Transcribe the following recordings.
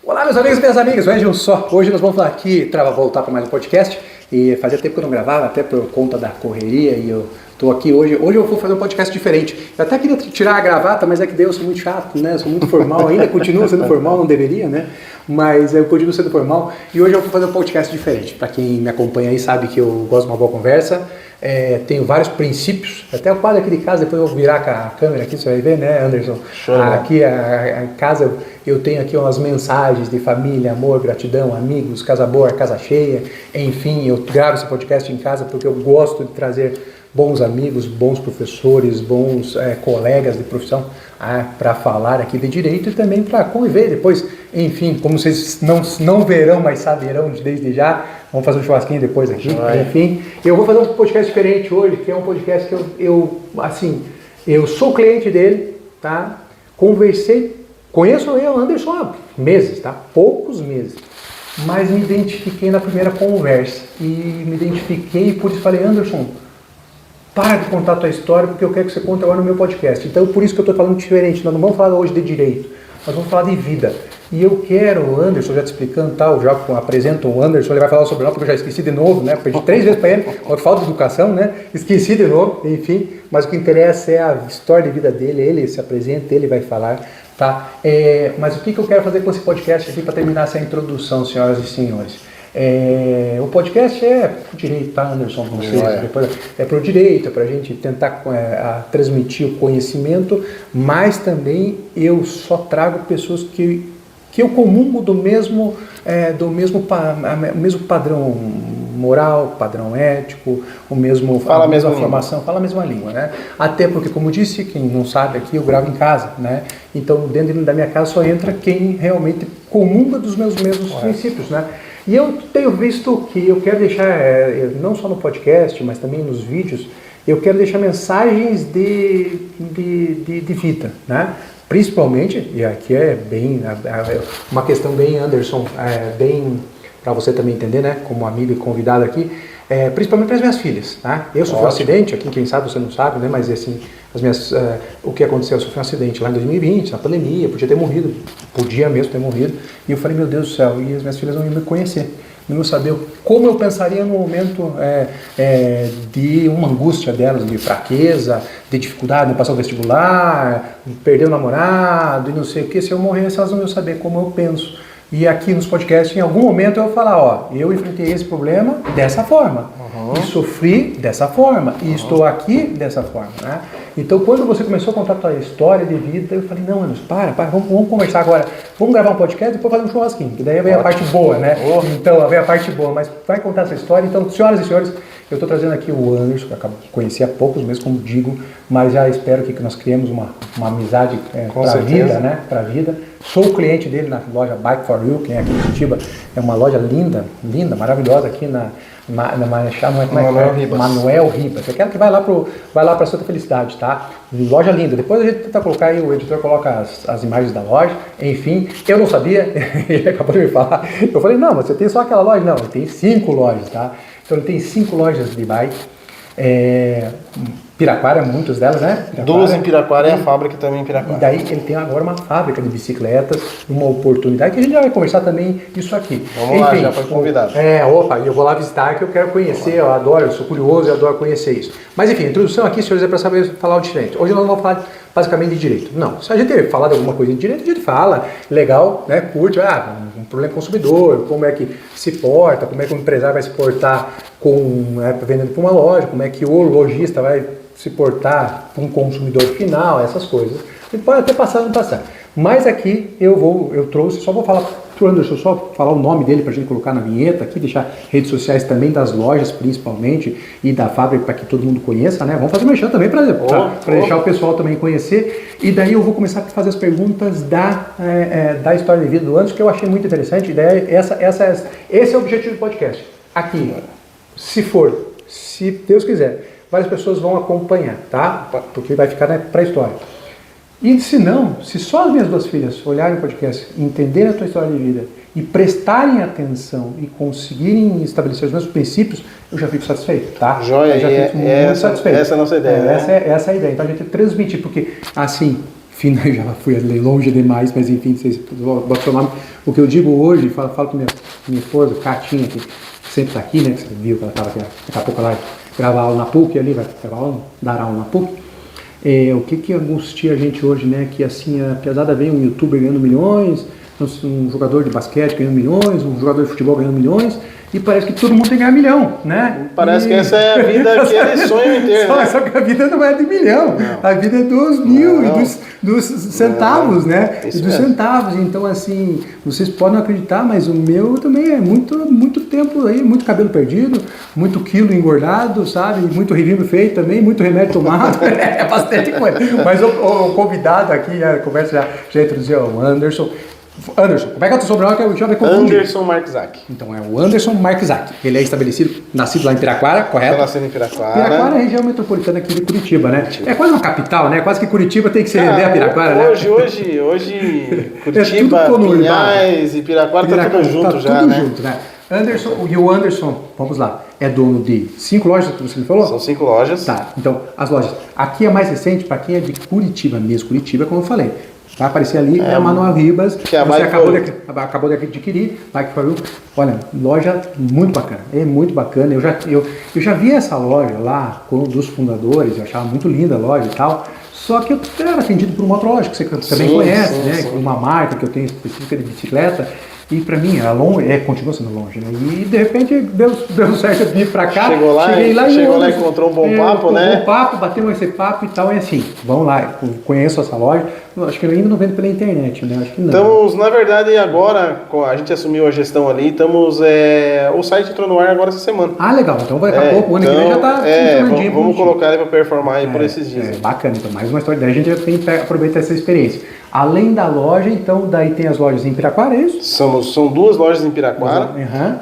Olá, meus amigos e minhas amigas, vejam só, hoje nós vamos aqui voltar para mais um podcast e fazia tempo que eu não gravava, até por conta da correria e eu estou aqui hoje eu vou fazer um podcast diferente. Eu até queria tirar a gravata, mas é que eu sou muito chato, né? Eu sou muito formal, ainda continuo sendo formal, não deveria, né? Mas eu continuo sendo formal e hoje eu vou fazer um podcast diferente. Para quem me acompanha aí sabe que eu gosto de uma boa conversa. Tenho vários princípios, até o quadro aqui de casa, depois eu vou virar a câmera aqui, você vai ver, né, Anderson? Show. Aqui a casa, eu tenho aqui umas mensagens de família, amor, gratidão, amigos, casa boa, casa cheia, enfim, eu gravo esse podcast em casa porque eu gosto de trazer bons amigos, bons professores, bons colegas de profissão para falar aqui de direito e também para conviver depois, enfim, como vocês não verão, mas saberão desde já, vamos fazer um churrasquinho depois aqui, enfim, eu vou fazer um podcast diferente hoje, que é um podcast que eu sou cliente dele, tá? Conheço eu, Anderson, há meses, tá? Poucos meses, mas me identifiquei na primeira conversa e me identifiquei e por isso falei, Anderson, para de contar a tua história, porque eu quero que você conte agora no meu podcast. Então, por isso que eu estou falando diferente. Nós não vamos falar hoje de direito, nós vamos falar de vida. E eu quero, o Anderson já te explicando, tal, já apresento o Anderson, ele vai falar sobre nós, porque eu já esqueci de novo, né? Perdi 3 vezes para ele, por falta de educação, né? Esqueci de novo, enfim. Mas o que interessa é a história de vida dele, ele se apresenta, ele vai falar, tá? Mas o que eu quero fazer com esse podcast aqui para terminar essa introdução, senhoras e senhores? O podcast é pro direito, tá, Anderson? É pro direito, é pra gente tentar transmitir o conhecimento, mas também eu só trago pessoas que eu comungo do mesmo padrão moral, padrão ético, a mesma formação, fala a mesma língua, né? Até porque, como disse, quem não sabe aqui, eu gravo em casa, né? Então, dentro da minha casa só entra quem realmente comunga dos meus mesmos princípios, né? E eu tenho visto que eu quero deixar, não só no podcast, mas também nos vídeos, eu quero deixar mensagens de vida, né? Principalmente, e aqui é bem, uma questão bem, Anderson, bem para você também entender, né? Como amigo e convidado aqui, principalmente para as minhas filhas, tá? Eu sofri um acidente, aqui quem sabe você não sabe, né? Mas assim, o que aconteceu? Eu sofri um acidente lá em 2020, na pandemia, podia mesmo ter morrido, e eu falei, meu Deus do céu, e as minhas filhas não iam me conhecer, não iam saber como eu pensaria no momento de uma angústia delas, de fraqueza, de dificuldade de passar o vestibular, perder o namorado, e não sei o que, se eu morresse elas não iam saber como eu penso. E aqui nos podcasts, em algum momento eu vou falar, eu enfrentei esse problema dessa forma, e sofri dessa forma, e estou aqui dessa forma, né? Então, quando você começou a contar a tua história de vida, eu falei, não, Anderson, vamos conversar agora, vamos gravar um podcast e depois fazer um churrasquinho, que daí vem a parte boa, né? Então, vem a parte boa, mas vai contar essa história. Então, senhoras e senhores, eu estou trazendo aqui o Anderson, que eu acabo de conhecer há poucos meses, como digo, mas já espero que nós criemos uma amizade para a vida, né? Para a vida. Sou cliente dele na loja Bike for You, quem é aqui em Curitiba, é uma loja linda, maravilhosa aqui na Manuel Ribas. Eu quero que vai lá para Santa Felicidade, tá? Loja linda. Depois a gente tenta colocar aí, o editor coloca as imagens da loja. Enfim, eu não sabia, ele acabou de me falar. Eu falei, não, mas você tem só aquela loja? Não, ele tem 5 lojas, tá? Então ele tem 5 lojas de bike. Piraquara, muitas delas, né? 2 em Piraquara e a fábrica também em Piraquara. E daí ele tem agora uma fábrica de bicicletas, uma oportunidade que a gente já vai conversar também isso aqui. Vamos lá, já foi convidado. Eu vou lá visitar que eu quero conhecer, eu sou curioso, eu adoro conhecer isso. Mas enfim, a introdução aqui, senhores, é para saber falar o diferente. Hoje nós não vamos falar basicamente de direito. Não, se a gente falar de alguma coisa de direito, a gente fala, legal, né? Curte, um problema consumidor, como é que se porta, como é que o empresário vai se portar vendendo para uma loja, como é que o lojista vai se portar com um consumidor final, essas coisas. A gente pode até passar ou não passar. Mas aqui eu trouxe, só vou falar para o Anderson, só falar o nome dele para a gente colocar na vinheta aqui, deixar redes sociais também das lojas principalmente e da fábrica para que todo mundo conheça, né? Vamos fazer merchan também para deixar o pessoal também conhecer. E daí eu vou começar a fazer as perguntas da história de vida do Anderson, que eu achei muito interessante. E daí esse é o objetivo do podcast. Aqui, se Deus quiser, várias pessoas vão acompanhar, tá? Porque vai ficar para a história. E se só as minhas 2 filhas olharem o podcast, entenderem a tua história de vida e prestarem atenção e conseguirem estabelecer os mesmos princípios, eu já fico satisfeito, tá? Joia, eu já fico muito satisfeito. Essa é a nossa ideia. Essa é a ideia. Então a gente transmitir, porque assim, já fui longe demais, mas enfim, vocês botam seu nome. O que eu digo hoje, falo com minha esposa, Catinha, que sempre está aqui, né? Que você viu que ela estava aqui, daqui a pouco ela vai gravar aula na PUC ali, vai dar aula na PUC. O que angustia a gente hoje, né? Que assim, apesar de ver um youtuber ganhando milhões, um jogador de basquete ganhando milhões, um jogador de futebol ganhando milhões, e parece que todo mundo tem que ganhar milhão, né? Parece que essa é a vida que ele sonha em ter, né? Só que a vida não é de milhão, a vida é dos mil e dos centavos, né? E dos centavos. Então, assim, vocês podem acreditar, mas o meu também é muito tempo aí, muito cabelo perdido, muito quilo engordado, sabe? Muito revimbo feito também, muito remédio tomado, é bastante coisa. Mas o convidado aqui, a conversa já introduziu o Anderson. Anderson, como é que é o teu sobrenome? Que eu já me confundi. Anderson Marczak. Então é o Anderson Marczak. Ele é estabelecido, nascido lá em Piraquara, correto? Nascido em Piraquara. Piraquara é a região metropolitana aqui de Curitiba, né? É quase uma capital, né? Quase que Curitiba tem que se render a Piraquara, né? Hoje Curitiba, Pinhais e Piraquara tá tudo junto tá já, tudo né? junto, né? E o Anderson, vamos lá, é dono de 5 lojas, que você me falou? São 5 lojas. Tá, então as lojas. Aqui é mais recente para quem é de Curitiba mesmo. Curitiba, como eu falei. Vai aparecer ali, é a Manuel Ribas, que você acabou de adquirir, Bike for You. Olha, loja muito bacana, é muito bacana. Eu já vi essa loja lá com um dos fundadores, eu achava muito linda a loja e tal. Só que eu era atendido por uma outra loja que você também conhece, né? Sim. Uma marca que eu tenho específica de bicicleta. E pra mim era longe, continua sendo longe, né? E de repente deu certo eu vir pra cá. Chegou lá e encontrou um bom papo, né? Um bom papo, bateu esse papo e tal, e assim, vamos lá, eu conheço essa loja. Acho que eu ainda não vendo pela internet, né? Acho que não. Estamos, na verdade, agora, a gente assumiu a gestão ali, o site entrou no ar agora essa semana. Ah, legal, então vai daqui a pouco, o ano que vem já tá vamos colocar ele para performar aí por esses dias. Bacana, então mais uma história, daí a gente já tem que aproveitar essa experiência. Além da loja, então, daí tem as lojas em Piraquara, é isso? São 2 lojas em Piraquara,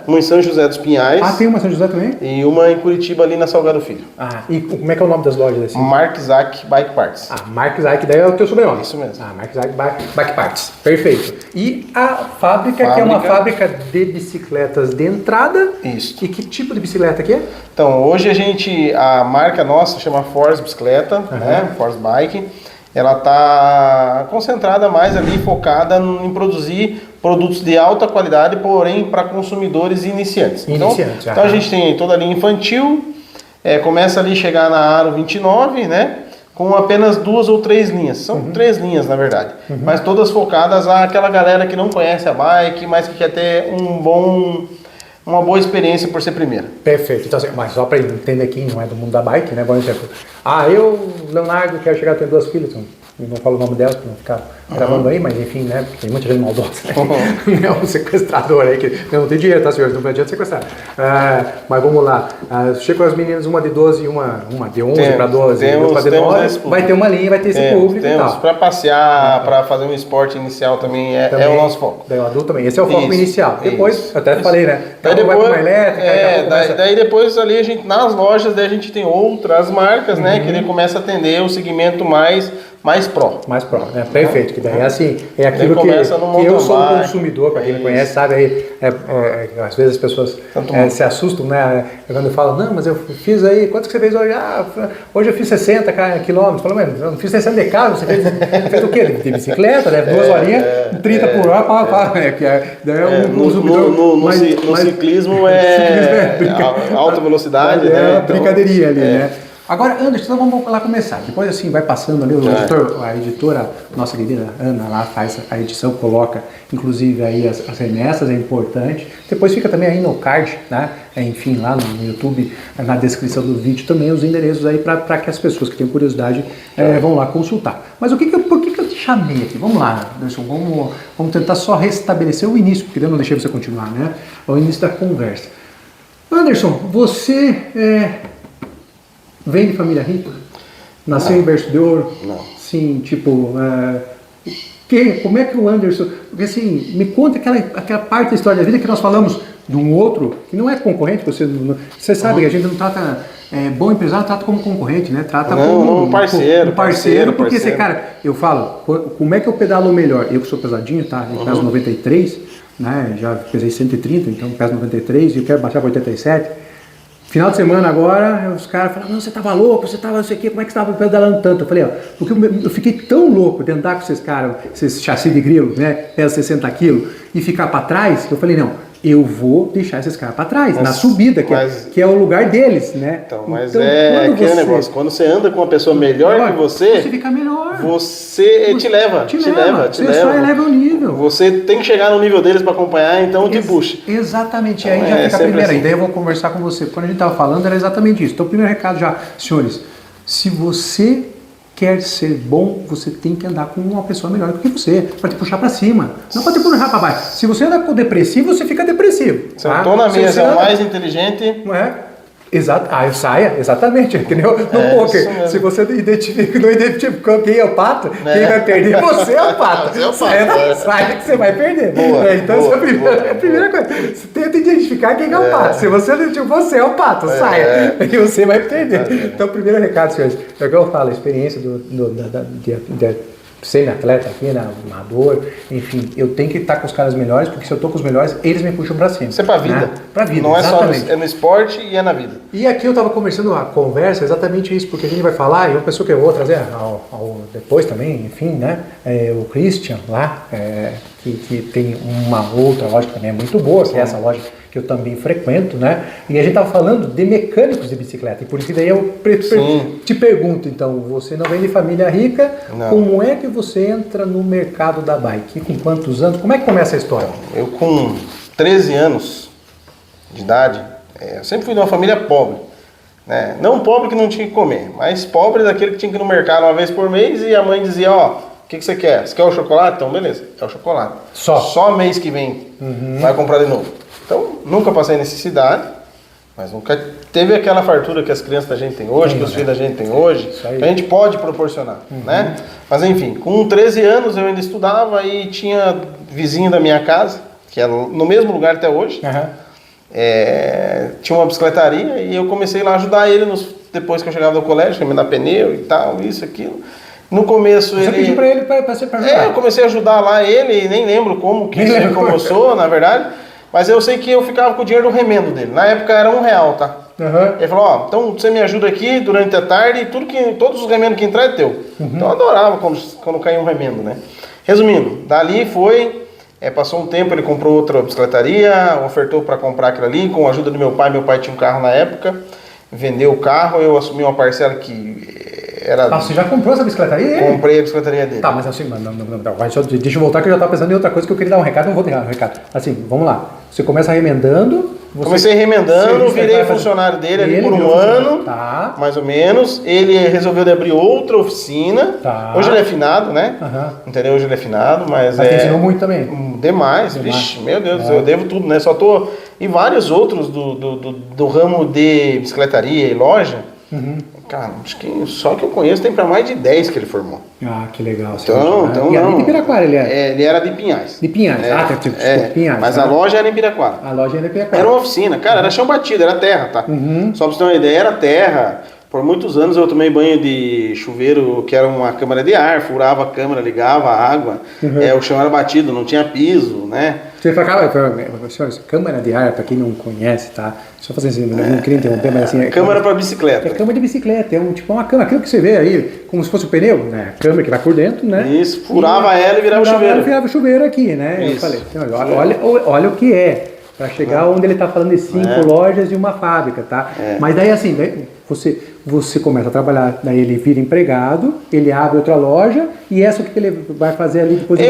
uma em São José dos Pinhais. Ah, tem uma em São José também? E uma em Curitiba, ali na Salgado Filho. Ah, e como é que é o nome das lojas assim? Marczak Bike Parts. Ah, Marczak, daí é o teu sobrenome. Isso mesmo. Ah, Marczak Bike Parts, perfeito. E a fábrica, que é uma fábrica de bicicletas de entrada. Isso. E que tipo de bicicleta que é? Então, hoje a marca nossa chama Force Bicicleta, né? Force Bike. Ela está concentrada mais ali, focada em produzir produtos de alta qualidade, porém para consumidores iniciantes. Então a gente tem toda a linha infantil, começa ali a chegar na Aro 29, né? Com apenas 2 ou 3 linhas. São 3 linhas, na verdade. Mas todas focadas àquela galera que não conhece a bike, mas que quer ter uma boa experiência por ser primeira. Perfeito. Então, assim, mas só para entender quem não é do mundo da bike, né? Por exemplo, eu, Leonardo, quero chegar a ter 2 filhas, então, não falo o nome delas para não ficar gravando aí, mas enfim, né? Porque tem muita gente maldosa, né? É um sequestrador aí, que não tem dinheiro, tá, senhores? Não adianta sequestrar. Mas vamos lá. Chega com as meninas, uma de 12 e uma de 11 para 12, outra de 9, vai ter uma linha, vai ter esse público e tal. Para passear, para fazer um esporte inicial também é o nosso foco. Daí o adulto também, esse é o foco inicial. Depois, eu até falei, né? Daí depois, vai para uma elétrica, daí depois ali a gente, nas lojas, daí a gente tem outras marcas, né? Que ele começa a atender o segmento mais pro. Mais pro, né? Perfeito. Que daí assim, é aquilo que eu sou um consumidor, para quem me conhece, sabe? Aí, às vezes as pessoas se assustam, né? Quando eu falo, não, mas eu fiz aí, quanto que você fez hoje? Hoje eu fiz 60 quilômetros. Falo, mas eu não fiz 60 de carro, você fez o quê? De bicicleta, né? 2 horinhas, 30 por hora, no ciclismo é alta velocidade, né? É brincadeirinha ali, né? Agora, Anderson, então vamos lá começar. Depois, assim, vai passando ali, a editora, nossa querida Ana, lá faz a edição, coloca, inclusive, aí as remessas, é importante. Depois fica também aí no card, né? Enfim, lá no YouTube, na descrição do vídeo também, os endereços aí para que as pessoas que têm curiosidade vão lá consultar. Mas por que eu te chamei aqui? Vamos lá, Anderson, vamos tentar só restabelecer o início, porque eu não deixei você continuar, né? O início da conversa. Anderson, você vem de família rica? Nasceu em berço de ouro? Não. Sim, tipo, como é que o Anderson... Porque assim, me conta aquela parte da história da vida que nós falamos de um outro, que não é concorrente, você sabe que a gente não trata... bom empresário trata como concorrente, né? Trata como um parceiro. Porque esse cara, eu falo, como é que eu pedalo melhor? Eu que sou pesadinho, tá? Eu peso 93, né? Já pesei 130, então peso 93 e eu quero baixar para 87. Final de semana agora, os caras falaram, não, você tava louco, você tava não sei o quê, como é que você tava pedalando tanto? Eu falei, ó, porque eu fiquei tão louco de andar com esses caras, esses chassi de grilo, né, pesa 60 quilos, e ficar para trás, que eu falei, não, eu vou deixar esses caras para trás, na subida, que é o lugar deles, né? Então, mas é aquele negócio, quando você anda com uma pessoa melhor que você fica melhor. Você te leva. Você só eleva o nível. Você tem que chegar no nível deles para acompanhar, então te puxa. Exatamente, aí já fica a primeira assim. Daí eu vou conversar com você. Quando a gente estava falando, era exatamente isso. Então, o primeiro recado já, senhores, se você quer ser bom, você tem que andar com uma pessoa melhor do que você, para te puxar para cima, não para te puxar para baixo. Se você anda com depressivo, você fica depressivo. Se eu tô na mesa mais inteligente... Não é? Exato. Ah, eu saia, exatamente. Que nem no poker. Se você não identificou quem é o pato, quem vai perder, você é o pato. Saia que você vai perder. Então, essa é a primeira coisa. Você tenta identificar quem é o pato. Se você não identificar, você é o pato, saia. E você vai perder. Então, o primeiro recado, senhores, é o que eu falo, a experiência de semi-atleta aqui, né, amador, enfim, eu tenho que estar com os caras melhores, porque se eu estou com os melhores, eles me puxam pra cima. Isso é pra vida. Né? Pra vida, não exatamente. É só no esporte e é na vida. E aqui eu tava conversando a conversa, exatamente isso, porque a gente vai falar, e uma pessoa que eu vou trazer depois também, enfim, né, o Christian lá, que tem uma outra loja que também é muito boa, que é essa loja que eu também frequento, né? E a gente estava falando de mecânicos de bicicleta. E por isso que daí eu te pergunto, então, você não vem de família rica, como é que você entra no mercado da bike? E com quantos anos? Como é que começa a história? Eu com 13 anos de idade, eu sempre fui de uma família pobre. Né? Não pobre que não tinha que comer, mas pobre daquele que tinha que ir no mercado uma vez por mês e a mãe dizia, ó, o que você quer? Você quer o chocolate? Então beleza, é o chocolate. Só mês que vem vai comprar de novo. Então, nunca passei necessidade, mas nunca teve aquela fartura que as crianças da gente têm hoje, que os filhos da gente têm hoje, que a gente pode proporcionar, né? Mas enfim, com 13 anos eu ainda estudava e tinha vizinho da minha casa, que é no mesmo lugar até hoje, tinha uma bicicletaria e eu comecei lá a ajudar ele depois que eu chegava do colégio, que me dá pneu e tal, isso, aquilo. No começo você pediu pra ele pra ser eu comecei a ajudar lá ele, nem lembro como eu sou, na verdade. Mas eu sei que eu ficava com o dinheiro do remendo dele. Na época era R$1, tá? Ele falou, ó, então você me ajuda aqui durante a tarde e todos os remendos que entrar é teu. Então eu adorava quando caía um remendo, né? Resumindo, dali passou um tempo, ele comprou outra bicicletaria, ofertou para comprar aquilo ali, com a ajuda do meu pai tinha um carro na época, vendeu o carro, eu assumi uma parcela que era... você já comprou essa bicicletaria? Comprei a bicicletaria dele. Tá, mas assim, deixa eu voltar que eu já estava pensando em outra coisa que eu queria dar um recado, não vou dar um recado. Assim, vamos lá. Você começa remendando... Comecei remendando, virei funcionário dele ali por um ano, mais ou menos. Ele resolveu de abrir outra oficina. Hoje ele é finado, né? Entendeu? Hoje ele é finado, mas te ensinou muito também? Demais. Vixe, meu Deus do céu, eu devo tudo, né? Só tô... E vários outros do ramo de bicicletaria e loja. Cara, acho que só que eu conheço tem para mais de 10 que ele formou. Ah, que legal. Então e ali de Piraquara ele era? Ele era de Pinhais. De Pinhais, Pinhais. Mas a loja era em Piraquara. A loja era em Piraquara. Era uma oficina, cara, era chão batido, era terra, tá? Só pra você ter uma ideia, era terra. Por muitos anos eu tomei banho de chuveiro, que era uma câmara de ar, furava a câmara, ligava a água, o chão era batido, não tinha piso, né? Você fala, senhores, câmara de ar, para quem não conhece, tá? Só fazer assim, não queria interromper, mas assim... Câmara para bicicleta. É câmara de bicicleta, tipo uma câmara, aquilo que você vê aí, como se fosse o pneu, né? A câmara que vai por dentro, né? Isso, furava ela e virava chuveiro. Virava chuveiro aqui, né? Isso. Eu falei, olha o que é. Para chegar onde ele está falando de 5 lojas e uma fábrica, tá? Mas daí assim, você começa a trabalhar, daí ele vira empregado, ele abre outra loja e essa que ele vai fazer ali depois...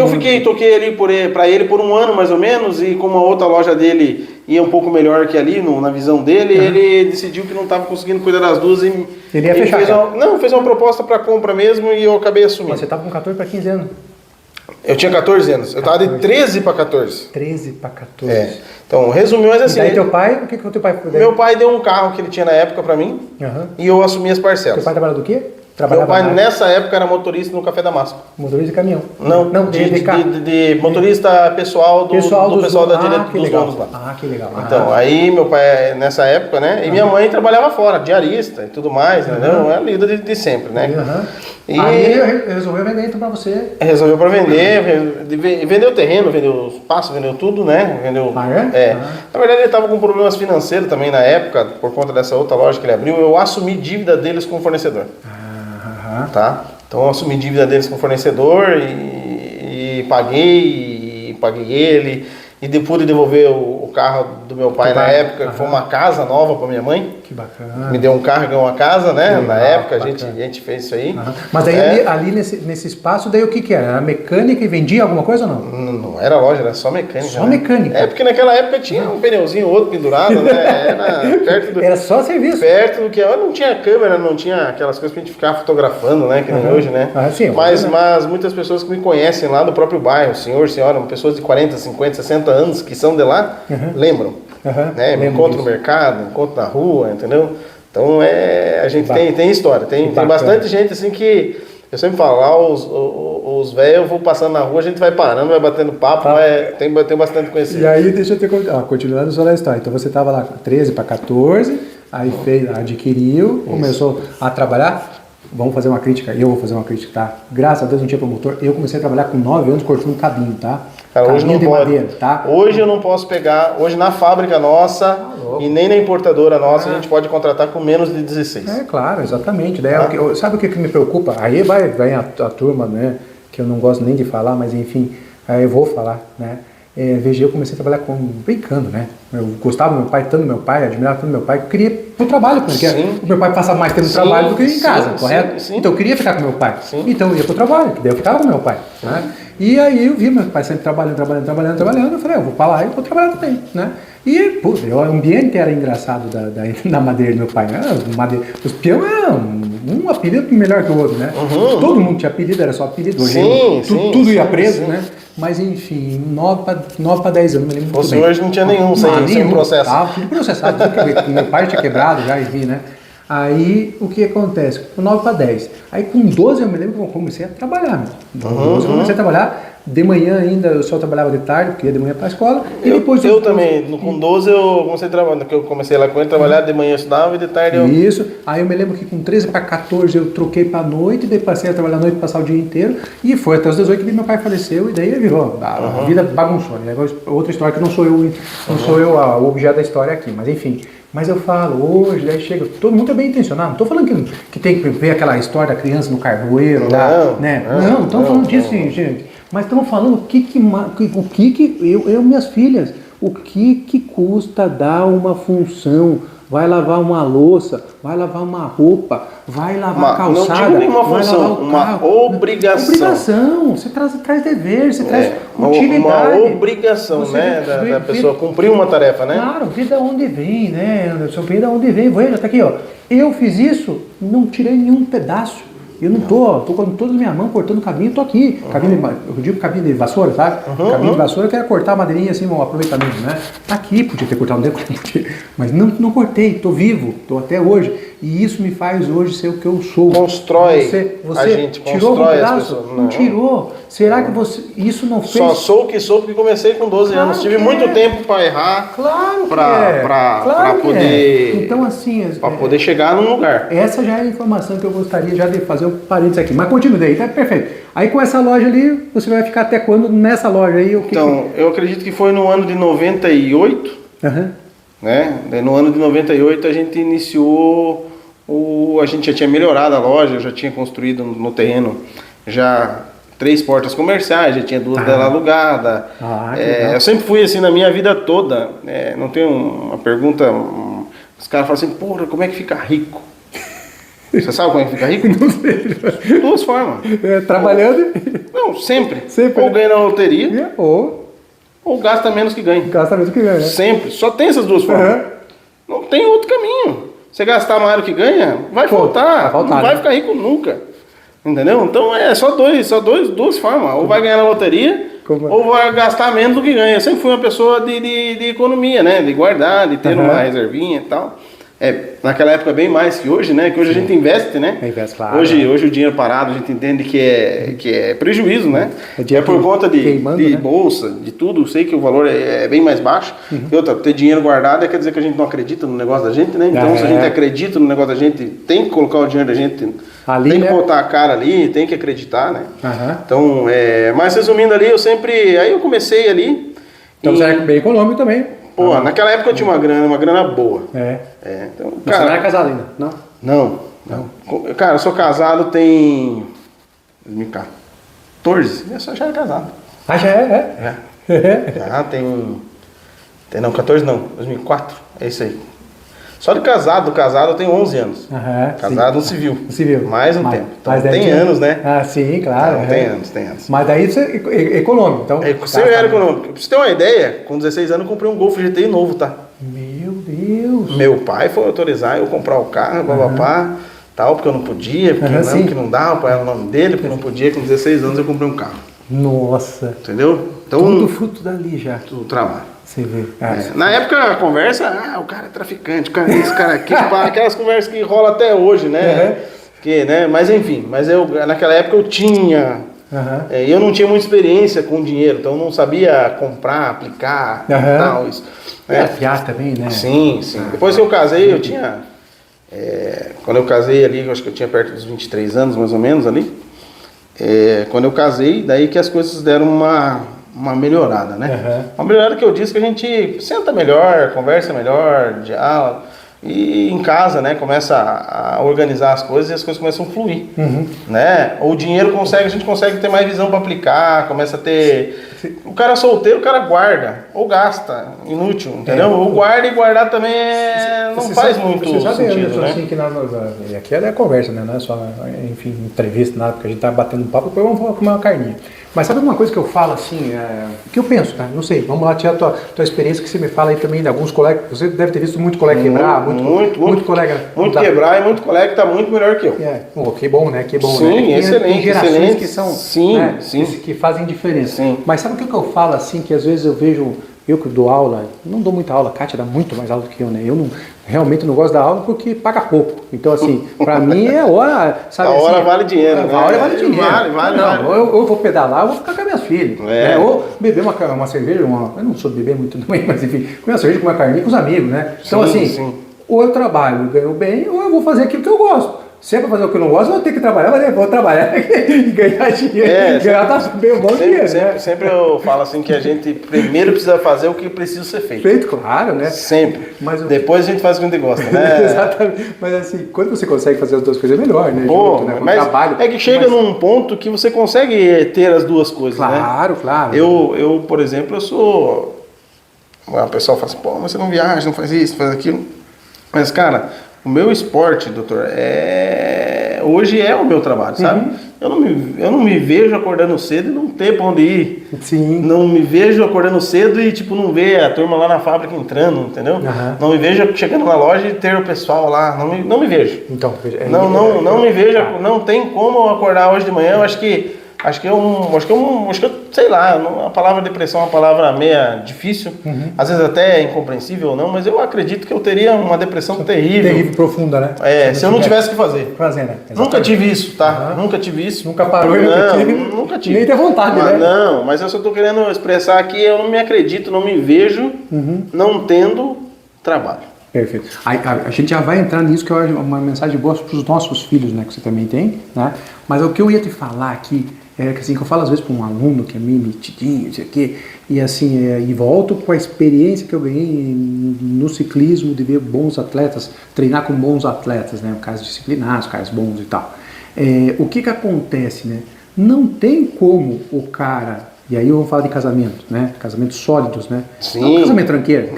toquei ali para ele por um ano mais ou menos e como a outra loja dele ia um pouco melhor que ali, na visão dele, ele decidiu que não estava conseguindo cuidar das duas e... Ele ia fechar? Fez uma proposta para compra mesmo e eu acabei assumindo. Mas você estava com 14 para 15 anos? Eu tinha 14 anos, eu estava de 13 para 14. 13 para 14. Então, resumiu, mas assim... E daí teu pai, o teu pai foi? Meu pai deu um carro que ele tinha na época para mim e eu assumi as parcelas. Teu pai trabalhava do quê? Meu pai, nessa época, era motorista no Café Damasco. Motorista de caminhão? Não, de motorista pessoal do pessoal da direita dos donos lá. Ah, que legal. Então, aí meu pai, nessa época, né? E minha mãe trabalhava fora, diarista e tudo mais, entendeu? É a lida de sempre, né? E aí ele resolveu vender então pra você? Resolveu pra vender, vendeu o terreno, vendeu os passos, vendeu tudo, né? Vendeu. Na verdade, ele tava com problemas financeiros também na época, por conta dessa outra loja que ele abriu. Eu assumi dívida deles com o fornecedor. Tá? Então eu assumi dívida deles com o fornecedor e paguei ele e pude devolver o carro do meu pai na época, que foi uma casa nova para minha mãe. Que bacana. Me deu um carro e ganhou uma casa, né? Na época a gente fez isso aí. Mas aí ali nesse espaço, daí o que era? Era mecânica e vendia alguma coisa ou não? Não era loja, era só mecânica. Só mecânica? É porque naquela época tinha um pneuzinho outro pendurado, né? Era perto do... Era só serviço? Perto do que... Não tinha câmera, não tinha aquelas coisas pra gente ficar fotografando, né? Que nem hoje, né? Sim, mas muitas pessoas que me conhecem lá do próprio bairro, senhora, pessoas de 40, 50, 60 anos que são de lá, lembram. Né? Me encontro no mercado, encontro na rua, entendeu? Então a gente tem história, tem bastante gente assim que eu sempre falo, lá os velhos, eu vou passando na rua, a gente vai parando, vai batendo papo, tem bastante conhecido. E aí deixa eu ter continuando só a história. Então você estava lá 13 para 14, aí adquiriu, começou a trabalhar. Vamos fazer uma crítica, eu vou fazer uma crítica, tá? Graças a Deus não tinha promotor. Eu comecei a trabalhar com 9 anos cortando cabinho, tá? Cara, hoje não de pode. Madeira, tá? Hoje eu não posso pegar, hoje na fábrica nossa e nem na importadora nossa a gente pode contratar com menos de 16. É claro, exatamente. Daí, sabe o que me preocupa? Aí vai a turma, né? Que eu não gosto nem de falar, mas enfim, aí eu vou falar, né? VG eu comecei a trabalhar brincando, né? Eu gostava do meu pai, tanto do meu pai, admirava tanto do meu pai, eu queria pro trabalho com ele. O meu pai passava mais tempo no trabalho do que em casa, correto? Sim. Então eu queria ficar com meu pai. Então eu ia pro trabalho, daí eu ficava com meu pai, né? E aí eu vi meu pai sempre trabalhando, eu falei, eu vou pra lá e vou trabalhar também, né? E, o ambiente era engraçado da madeira do meu pai, né? Os peões eram um apelido melhor que o outro, né? Todo mundo tinha apelido, era só apelido. Hoje tudo ia preso, né? Mas enfim, 9 para 10 anos, me lembro muito bem. Hoje não tinha nenhum sem processo. Tudo processado, meu pai tinha quebrado já, enfim, né? Aí, o que acontece? Com 9 para 10. Aí, com 12, eu me lembro que eu comecei a trabalhar. Com 12, eu comecei a trabalhar. De manhã ainda, eu só trabalhava de tarde, porque ia de manhã para a escola. E depois eu também, com 12 eu comecei a trabalhar, porque eu comecei lá com ele, trabalhar de manhã eu estudava e de tarde eu... Isso, aí eu me lembro que com 13 para 14 eu troquei para a noite, daí passei a trabalhar à noite, passar o dia inteiro, e foi até os 18 que meu pai faleceu, e daí virou, a vida bagunçou, né? Outra história que não sou eu o objeto da história aqui, mas enfim... Mas eu falo, hoje, daí chega, todo mundo é bem intencionado. Não estou falando que tem que ver aquela história da criança no carvoeiro lá, né? Não estamos falando disso, gente. Mas estamos falando o que minhas filhas, o que custa dar uma função, vai lavar uma louça, vai lavar uma roupa, vai lavar a calçada, não digo nenhuma função, uma obrigação. Você traz dever, você traz utilidade. Uma obrigação, né, da pessoa cumprir uma tarefa, né? Claro, vê de onde vem, né, Anderson, vê de onde vem, veja, tá aqui, ó, eu fiz isso, não tirei nenhum pedaço. Eu não tô com toda a minha mão cortando cabinho, tô aqui. Eu digo cabinho de vassoura, sabe? Cabinho de vassoura que é cortar a madeirinha assim, um aproveitamento, né? Tá aqui, podia ter cortado um dedo, mas não cortei, tô vivo, tô até hoje. E isso me faz hoje ser o que eu sou. Constrói a gente, tirou um pedaço? As pessoas. Não tirou. Será que isso não fez? Só sou o que sou porque comecei com 12 anos. Tive muito tempo para errar. Claro para poder. Então assim, para poder chegar num lugar. Essa já é a informação que eu gostaria já de fazer um parênteses aqui. Mas continue daí, tá perfeito. Aí com essa loja ali, você vai ficar até quando nessa loja aí? Eu acredito que foi no ano de 98. Né? Daí no ano de 98 a gente iniciou a gente já tinha melhorado a loja, eu já tinha construído no terreno já 3 portas comerciais, já tinha 2 dela alugada. Eu sempre fui assim na minha vida toda. Não tem uma pergunta. Os caras falam assim, porra, como é que fica rico? Você sabe como é que fica rico? Não sei. 2 formas. Trabalhando? Não, sempre. Ou ganha na loteria, ou gasta menos que ganha. Gasta menos que ganha, né? Sempre. Só tem essas 2 formas. Não tem outro caminho. Você gastar mais do que ganha, vai faltar. Não vai ficar rico nunca. Entendeu? Então é só 2 formas. Ou vai ganhar na loteria, ou vai gastar menos do que ganha. Eu sempre fui uma pessoa de economia, né? De guardar, de ter uma reservinha e tal. naquela época bem mais que hoje, né? Que hoje a gente investe, né? Investe, claro. Hoje o dinheiro parado a gente entende que é prejuízo, né? É por conta de né? Bolsa, de tudo. Eu sei que o valor é bem mais baixo. E outra, ter dinheiro guardado quer dizer que a gente não acredita no negócio da gente, né? Então se a gente acredita no negócio da gente, tem que colocar o dinheiro da gente, ali, tem que botar a cara ali, tem que acreditar, né? Então, mas resumindo ali, aí eu comecei ali. Então você era bem econômico também. Pô, naquela época eu tinha uma grana boa. Então, mas você não era casado ainda? Não. Cara, eu sou casado tem 2014. Eu já era casado. Ah, já é? Já tem... Não, 14 não, 2004. É isso aí. Só de casado eu tenho 11 anos. Casado no civil. Mais um tempo. Então tem anos, né? Ah, sim, claro. Tem anos. Mas daí você é econômico, então... Você era econômico. Pra você ter uma ideia, com 16 anos eu comprei um Golf GTI novo, tá? Meu Deus! Meu pai foi autorizar eu comprar o carro, papapá, tal, porque eu não podia, porque não dava, para o nome dele, porque eu não podia. Com 16 anos eu comprei um carro. Nossa! Entendeu? Então, tudo fruto dali já. Tudo trabalho. Você vê. Na época a conversa, o cara é traficante, o cara é esse cara aqui, aquelas conversas que rolam até hoje, né? Né? Mas enfim, naquela época eu tinha, eu não tinha muita experiência com dinheiro, então eu não sabia comprar, aplicar e tal. Isso. Fiar também, né? Sim. Depois que eu casei, eu tinha, quando eu casei ali, eu acho que eu tinha perto dos 23 anos mais ou menos ali, quando eu casei, daí que as coisas deram uma melhorada, né? Uma melhorada que eu disse que a gente senta melhor, conversa melhor, diálogo, e em casa, né, começa a organizar as coisas e as coisas começam a fluir, né? O dinheiro a gente consegue ter mais visão para aplicar, começa a ter... O cara solteiro, o cara guarda, ou gasta, inútil, entendeu? Ou guarda, e guardar também não faz muito sentido, né? Assim, que aqui é conversa, né? Não é só, enfim, entrevista, nada, porque a gente tá batendo um papo, depois vamos falar com uma carninha. Mas sabe uma coisa que eu falo assim, que eu penso, tá? Não sei, vamos lá tirar a tua experiência que você me fala aí também de alguns colegas, você deve ter visto muito colega quebrar, muito colega... Muito quebrar e muito colega que tá muito melhor que eu. Que bom, né? Que bom, sim, né? Excelente, tem gerações excelente. Que são, sim, né? sim. Que fazem diferença. Sim. Mas sabe o que eu falo assim, que às vezes eu vejo, eu que dou aula, não dou muita aula, a Kátia dá muito mais aula do que eu, né? Eu realmente não gosto da aula porque paga pouco. Então, assim, pra mim é hora, sabe? A hora assim, vale dinheiro, né? A hora vale dinheiro. Vale. Eu vou pedalar, eu vou ficar com as minhas filhas. Né? Ou beber uma cerveja, eu não sou de beber muito também, mas enfim, comer uma cerveja, comer uma carninha com os amigos, né? Então, ou eu trabalho e ganho bem, ou eu vou fazer aquilo que eu gosto. Se é pra fazer o que eu não gosto, eu vou ter que trabalhar, mas eu vou trabalhar e ganhar dinheiro. Ganhar bem bom dinheiro, né? Sempre eu falo assim que a gente primeiro precisa fazer o que precisa ser feito. Feito, claro, né? Sempre. Depois a gente faz o que a gente gosta, né? Exatamente. Mas assim, quando você consegue fazer as duas coisas, é melhor, né? Mas trabalho. É que chega num ponto que você consegue ter as duas coisas, né? Claro. Eu, por exemplo, eu sou... O pessoal fala assim, mas você não viaja, não faz isso, não faz aquilo. Mas, cara... O meu esporte, doutor, hoje é o meu trabalho, sabe? Eu não me vejo acordando cedo e não ter pra onde ir. Sim. Não me vejo acordando cedo e, não ver a turma lá na fábrica entrando, entendeu? Não me vejo chegando na loja e ter o pessoal lá. Não me vejo. Então, não me vejo, não tem como eu acordar hoje de manhã. Eu acho que sei lá, a palavra depressão é uma palavra meia difícil, às vezes até incompreensível ou não, mas eu acredito que eu teria uma depressão terrível. Terrível, profunda, né? Se eu não tivesse que fazer. Né? Nunca tive isso, tá? Nunca tive isso. Nunca parou, nunca tive. Nem ter vontade, né? Não, mas eu só estou querendo expressar que eu não me acredito, não me vejo não tendo trabalho. Perfeito. A gente já vai entrar nisso, que é uma mensagem boa para os nossos filhos, né? Que você também tem, né? Mas o que eu ia te falar aqui que assim, que eu falo às vezes para um aluno que é meio metidinho, não sei o quê, e assim, e volto com a experiência que eu ganhei no ciclismo de ver bons atletas, treinar com bons atletas, né? Caras disciplinados, caras bons e tal. O que acontece, né? Não tem como o cara... E aí eu vou falar de casamento, né? Casamentos sólidos, né? Sim. Não casamento tranqueiro.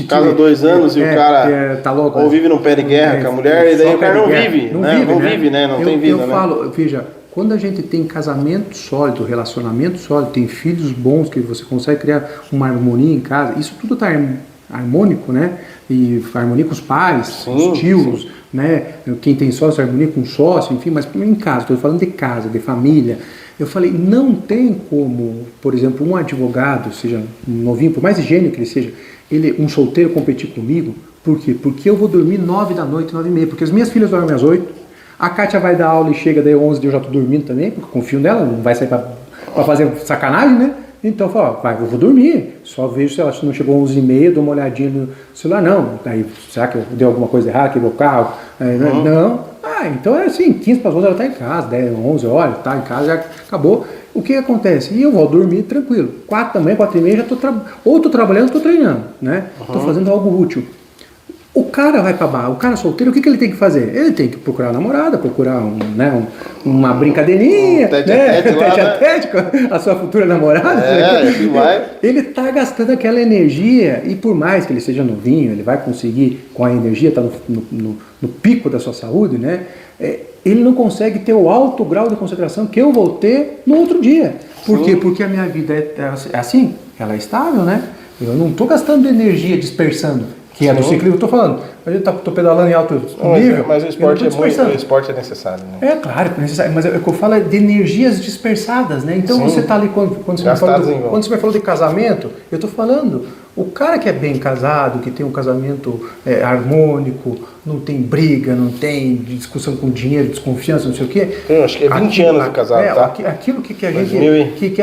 Casa 2 anos e o cara tá louco, ou vive num pé de guerra com a mulher, e daí o cara não vive, né? Não tem vida, né? Eu falo, veja, quando a gente tem casamento sólido, relacionamento sólido, tem filhos bons, que você consegue criar uma harmonia em casa, isso tudo está harmônico, né? E harmonia com os pais, os tios, né? Quem tem sócio, harmonia com o sócio, enfim, mas em casa, estou falando de casa, de família. Eu falei, não tem como, por exemplo, um advogado, seja novinho, por mais gênio que ele seja, um solteiro competir comigo, Por quê? Porque eu vou dormir 9 da noite, 9 e meia, porque as minhas filhas dormem às 8, a Kátia vai dar aula e chega daí 11 eu já tô dormindo também, porque eu confio nela, não vai sair pra fazer sacanagem, né? Então eu falo, vai, eu vou dormir, só vejo se ela não chegou 11 e meia, dou uma olhadinha no celular, não, aí, será que eu dei alguma coisa errada, quebrou o carro? Não, então é assim, 15 para as 11 ela tá em casa, 10, 11, olha, tá em casa, já acabou. O que acontece? E eu vou dormir tranquilo, 4 da manhã, 4 e meia, já ou tô trabalhando ou tô treinando, né? Tô fazendo algo útil. O cara vai pra bar, o cara solteiro, o que ele tem que fazer? Ele tem que procurar namorada, procurar uma brincadeirinha, tete a tete com a sua futura namorada. Vai. Ele tá gastando aquela energia, e por mais que ele seja novinho, ele vai conseguir, com a energia, tá no pico da sua saúde, né? Ele não consegue ter o alto grau de concentração que eu vou ter no outro dia. Por quê? Porque a minha vida é assim, ela é estável, né? Eu não estou gastando energia dispersando. Que é do ciclismo, eu estou falando. A gente tô pedalando em alto nível. Mas o esporte é necessário, né? É claro, é necessário. Mas o que eu falo é de energias dispersadas, né? Então você está ali, quando você me falou de casamento, eu estou falando, o cara que é bem casado, que tem um casamento harmônico, não tem briga, não tem discussão com dinheiro, desconfiança, não sei o quê. Eu acho que é 20 anos de casado, tá? Aquilo que a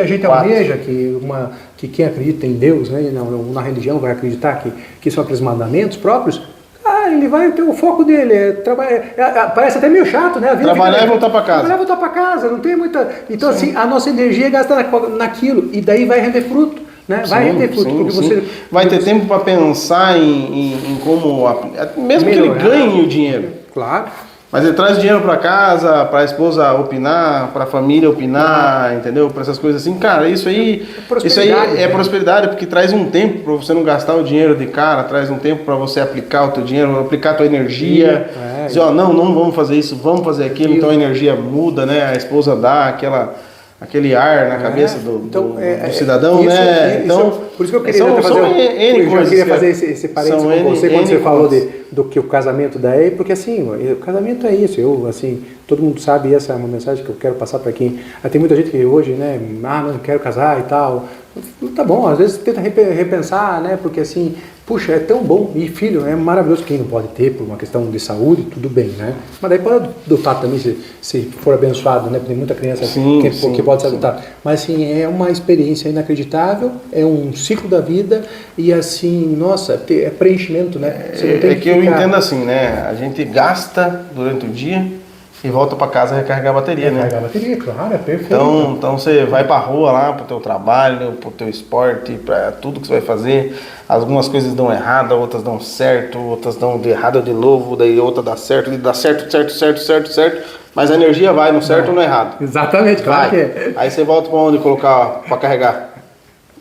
gente almeja, que quem acredita em Deus, né, na religião vai acreditar que são aqueles mandamentos próprios, ele vai ter o foco dele, parece até meio chato, né? Trabalhar e voltar para casa. Trabalhar e voltar para casa, não tem muita... Então assim, a nossa energia é gastada naquilo, e daí vai render fruto, né? Vai render fruto, porque você... Vai ter tempo para pensar em como... Mesmo que ele ganhe o dinheiro. Claro. Mas ele traz dinheiro para casa, para a esposa opinar, para a família opinar, entendeu? Para essas coisas assim, cara, isso aí é prosperidade, porque traz um tempo para você não gastar o dinheiro de cara, traz um tempo para você aplicar o teu dinheiro, aplicar a tua energia, dizer, não vamos fazer isso, vamos fazer aquilo, então a energia muda, né? A esposa dá aquele ar na cabeça do cidadão, né? Então, por isso que eu queria fazer esse parênteses com você quando você falou do que o casamento dá, porque assim, o casamento é isso, todo mundo sabe, essa é uma mensagem que eu quero passar para quem, tem muita gente que hoje, né, não quero casar e tal, tá bom, às vezes tenta repensar, né, porque assim, puxa, é tão bom, e filho, é maravilhoso, quem não pode ter por uma questão de saúde, tudo bem, né, mas daí pode adotar também, se for abençoado, né, tem muita criança que pode ser adotada, mas assim, é uma experiência inacreditável, é um ciclo da vida, e assim, nossa, é preenchimento, né, você não tem eu entendo assim, né, a gente gasta durante o dia, e volta para casa recarregar a bateria, né? Recarregar a bateria, claro, é perfeito. Então você vai para rua lá, pro teu trabalho, pro teu esporte, para tudo que você vai fazer. Algumas coisas dão errado, outras dão certo, outras dão de errado de novo, daí outra dá certo, certo. Mas a energia vai no certo ou no errado. Exatamente, claro que é. Aí você volta para onde colocar para carregar?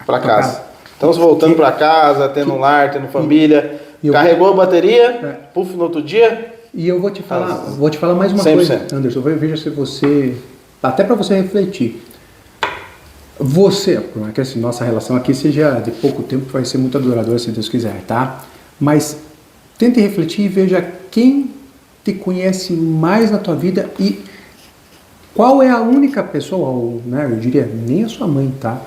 Para casa. Então você voltando para casa, tendo lar, tendo família, carregou a bateria, puf, no outro dia. E eu vou te falar mais uma 100%. Coisa, Anderson, veja se você, até para você refletir, por que assim, nossa relação aqui seja de pouco tempo, vai ser muito duradoura se Deus quiser, tá? Mas tente refletir e veja quem te conhece mais na tua vida e qual é a única pessoa, né, eu diria, nem a sua mãe, tá?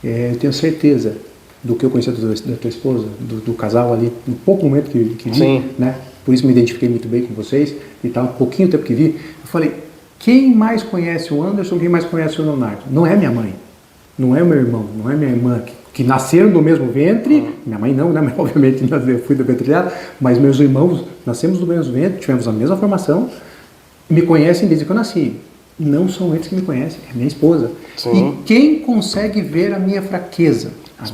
Eu tenho certeza do que eu conheci da tua esposa, do casal ali, no pouco momento que vi, né? Por isso me identifiquei muito bem com vocês e tal, um pouquinho tempo que vi, eu falei, quem mais conhece o Anderson, quem mais conhece o Leonardo? Não é minha mãe, não é meu irmão, não é minha irmã, que nasceram do mesmo ventre, minha mãe não, né, obviamente eu fui do ventre dela, mas meus irmãos nascemos do mesmo ventre, tivemos a mesma formação, me conhecem desde que eu nasci. Não são eles que me conhecem, é minha esposa. Sim. E quem consegue ver a minha fraqueza? A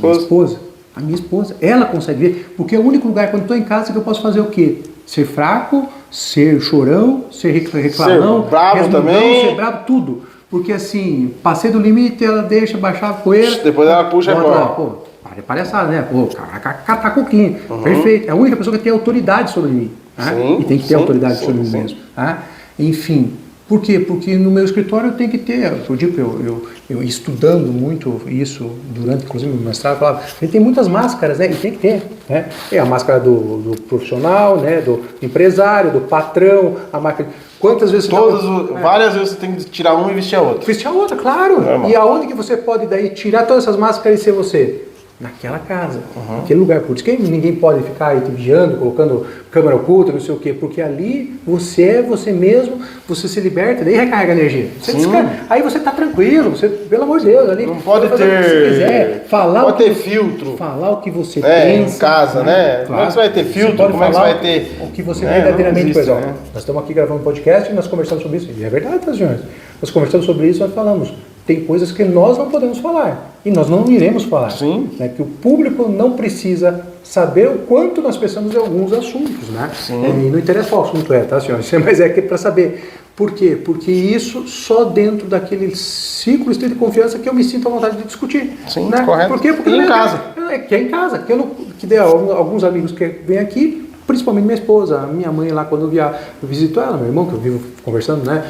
minha esposa. Ela consegue ver, porque é o único lugar quando estou em casa que eu posso fazer o quê? Ser fraco, ser chorão, ser reclamão, ser bravo também, ser bravo, tudo. Porque assim, passei do limite, ela deixa baixar a poeira. Depois ela puxa agora. Pô, para palhaçada, né? Pô, catar coquinho. Perfeito. É a única pessoa que tem autoridade sobre mim. Sim, e tem que ter autoridade sobre mim mesmo. Enfim. Por quê? Porque no meu escritório eu tenho que ter, eu digo que eu estudando muito isso durante, inclusive, o meu mestrado, eu falava, a gente tem muitas máscaras, né? E tem que ter, né? É a máscara do profissional, né? Do empresário, do patrão, a máscara... Quantas vezes... Várias vezes você tem que tirar uma e vestir a outra. Vestir a outra, claro. Normal. E aonde que você pode daí tirar todas essas máscaras e ser você? naquela casa, naquele lugar. Por isso que ninguém pode ficar aí te vigiando, colocando câmera oculta, não sei o quê, porque ali você é você mesmo, você se liberta, daí recarrega energia. Você aí você tá tranquilo, você, pelo amor de Deus, ali. Não pode ter. O que você quiser, falar pode ter filtro. Falar o que você pensa. Em casa, né? Como é que você vai ter filtro? Como é que você vai ter. O que você verdadeiramente faz. Nós estamos aqui gravando um podcast e nós conversamos sobre isso. E é verdade, tá, senhores? Nós conversamos sobre isso e nós falamos. Tem coisas que nós não podemos falar. E nós não iremos falar. Sim. Né? Que o público não precisa saber o quanto nós pensamos em alguns assuntos. Né? Sim. E não interessa qual assunto tá, senhores? Mas é para saber. Por quê? Porque isso só dentro daquele ciclo de confiança que eu me sinto à vontade de discutir. Sim, né? correto. Por quê? Porque em casa. Que é em casa. Que alguns amigos que vêm aqui, principalmente minha esposa, a minha mãe lá, quando eu visito ela, meu irmão, que eu vivo conversando, né?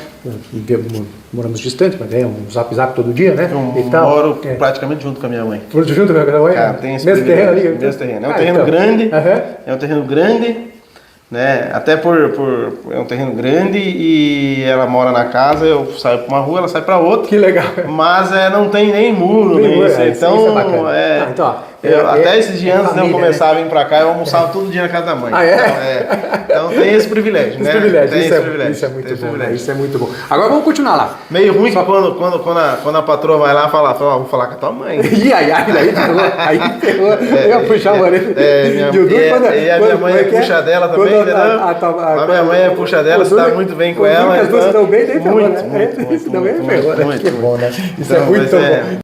Moramos distantes, mas é um zap todo dia, né? Eu moro praticamente junto com a minha mãe. Junto com a minha mãe? Cara, tem esse mesmo terreno ali? Mesmo terreno. É um terreno grande, é um terreno grande, né? Até é um terreno grande e ela mora na casa, eu saio para uma rua, ela sai para outra. Que legal. Mas não tem nem muro, nem isso. Então, isso é bacana. Então, até esses dias antes de eu começar a vir pra cá, eu almoçava todo dia na casa da mãe. Então tem esse privilégio, né? Isso é muito bom, né? Isso é muito bom. Agora vamos continuar lá. Meio ruim que quando a patroa vai lá falar, vou falar com a tua mãe. Aí ferrou. Eu ia puxar a orelha. E a minha mãe é puxa dela também, entendeu? A minha mãe é puxa dela, você tá muito bem com ela. As duas estão bem, daí ferrou, né? Muito, Isso também ferrou, né? Que bom, né? Isso é muito bom.